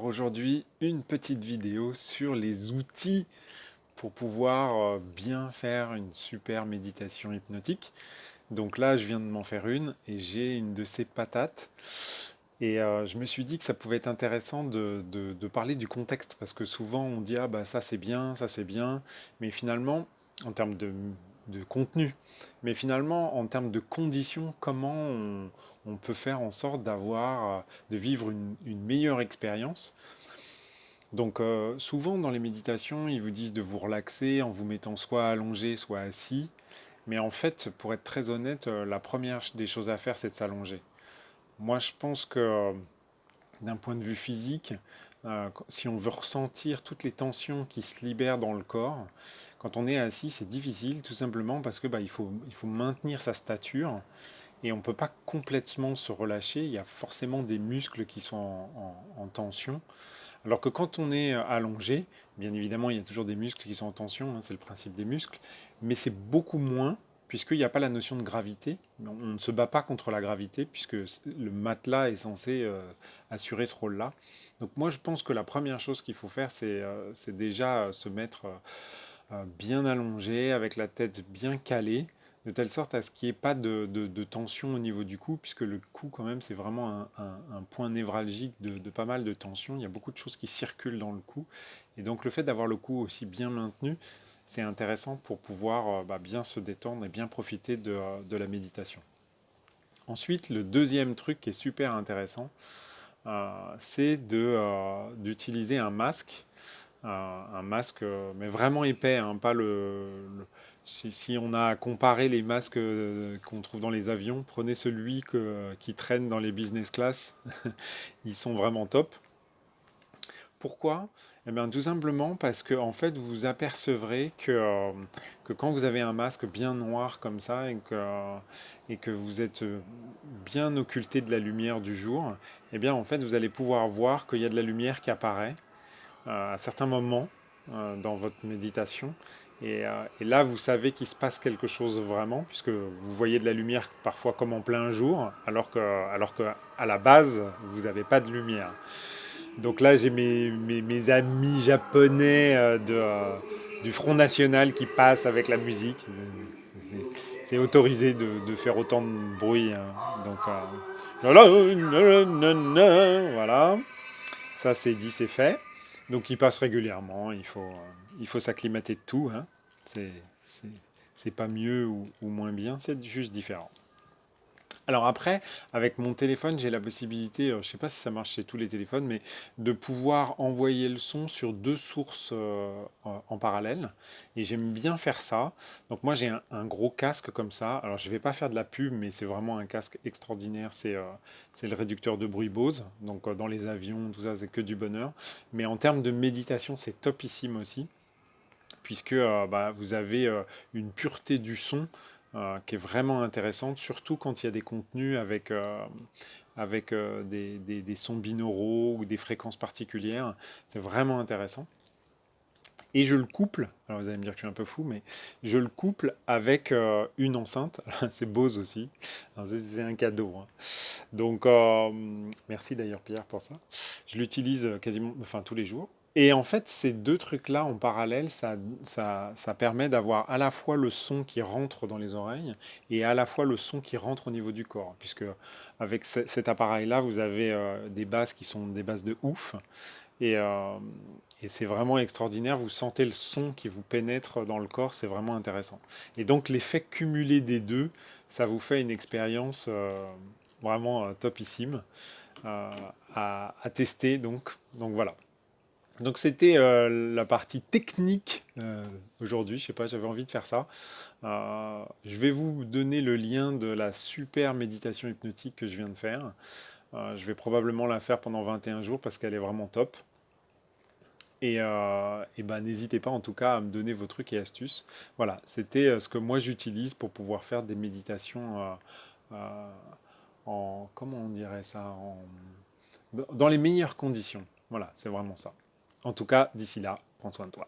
Aujourd'hui, une petite vidéo sur les outils pour pouvoir bien faire une super méditation hypnotique. Donc là, je viens de m'en faire une et j'ai une de ces patates. Et je me suis dit que ça pouvait être intéressant de parler du contexte parce que souvent on dit ah bah ça c'est bien, mais finalement, en termes de contenu, mais finalement en termes de conditions, comment on peut faire en sorte de vivre une meilleure expérience. Donc souvent dans les méditations, ils vous disent de vous relaxer en vous mettant soit allongé, soit assis. Mais en fait, pour être très honnête, la première des choses à faire, c'est de s'allonger. Moi, je pense que d'un point de vue physique, si on veut ressentir toutes les tensions qui se libèrent dans le corps, quand on est assis, c'est difficile, tout simplement parce que il faut maintenir sa stature et on ne peut pas complètement se relâcher. Il y a forcément des muscles qui sont en tension. Alors que quand on est allongé, bien évidemment, il y a toujours des muscles qui sont en tension, hein, c'est le principe des muscles, mais c'est beaucoup moins, puisqu'il n'y a pas la notion de gravité. On ne se bat pas contre la gravité, puisque le matelas est censé assurer ce rôle-là. Donc moi, je pense que la première chose qu'il faut faire, c'est déjà se mettre bien allongé, avec la tête bien calée, de telle sorte à ce qu'il n'y ait pas de tension au niveau du cou, puisque le cou, quand même, c'est vraiment un point névralgique de pas mal de tensions. Il y a beaucoup de choses qui circulent dans le cou. Et donc, le fait d'avoir le cou aussi bien maintenu, c'est intéressant pour pouvoir bien se détendre et bien profiter de la méditation. Ensuite, le deuxième truc qui est super intéressant, c'est d'utiliser un masque un masque, mais vraiment épais, hein, pas si on a à comparer les masques qu'on trouve dans les avions, prenez celui qui traîne dans les business class. Ils sont vraiment top. Pourquoi? Eh bien, tout simplement parce que en fait, vous vous apercevrez que quand vous avez un masque bien noir comme ça et que vous êtes bien occulté de la lumière du jour, eh bien, en fait, vous allez pouvoir voir qu'il y a de la lumière qui apparaît à certains moments dans votre méditation. Et là, vous savez qu'il se passe quelque chose vraiment, puisque vous voyez de la lumière parfois comme en plein jour, alors que à la base, vous n'avez pas de lumière. Donc là, j'ai mes amis japonais du Front National qui passent avec la musique. C'est c'est autorisé de faire autant de bruit, hein. Donc, voilà, ça c'est dit, c'est fait. Donc il passe régulièrement, il faut s'acclimater de tout, hein. C'est, c'est, c'est pas mieux ou moins bien, c'est juste différent. Alors après, avec mon téléphone, j'ai la possibilité, je ne sais pas si ça marche chez tous les téléphones, mais de pouvoir envoyer le son sur deux sources en parallèle. Et j'aime bien faire ça. Donc moi, j'ai un gros casque comme ça. Alors je ne vais pas faire de la pub, mais c'est vraiment un casque extraordinaire. C'est le réducteur de bruit Bose. Donc dans les avions, tout ça, c'est que du bonheur. Mais en termes de méditation, c'est topissime aussi, puisque vous avez une pureté du son qui est vraiment intéressante, surtout quand il y a des contenus avec des sons binauraux ou des fréquences particulières. C'est vraiment intéressant. Et je le couple, alors vous allez me dire que je suis un peu fou, mais je le couple avec une enceinte. C'est Bose aussi. C'est un cadeau, hein. Donc, merci d'ailleurs Pierre pour ça. Je l'utilise quasiment, enfin tous les jours. Et en fait, ces deux trucs-là en parallèle, ça permet d'avoir à la fois le son qui rentre dans les oreilles et à la fois le son qui rentre au niveau du corps. Puisque avec cet appareil-là, vous avez des basses qui sont des basses de ouf. Et, euh, et c'est vraiment extraordinaire. Vous sentez le son qui vous pénètre dans le corps, c'est vraiment intéressant. Et donc l'effet cumulé des deux, ça vous fait une expérience vraiment topissime euh, à tester. Donc voilà. Donc c'était la partie technique aujourd'hui. Je sais pas, j'avais envie de faire ça. Je vais vous donner le lien de la super méditation hypnotique que je viens de faire. Je vais probablement la faire pendant 21 jours parce qu'elle est vraiment top. Et ben, n'hésitez pas en tout cas à me donner vos trucs et astuces. Voilà, c'était ce que moi j'utilise pour pouvoir faire des méditations euh, comment on dirait ça, dans les meilleures conditions. Voilà, c'est vraiment ça. En tout cas, d'ici là, prends soin de toi.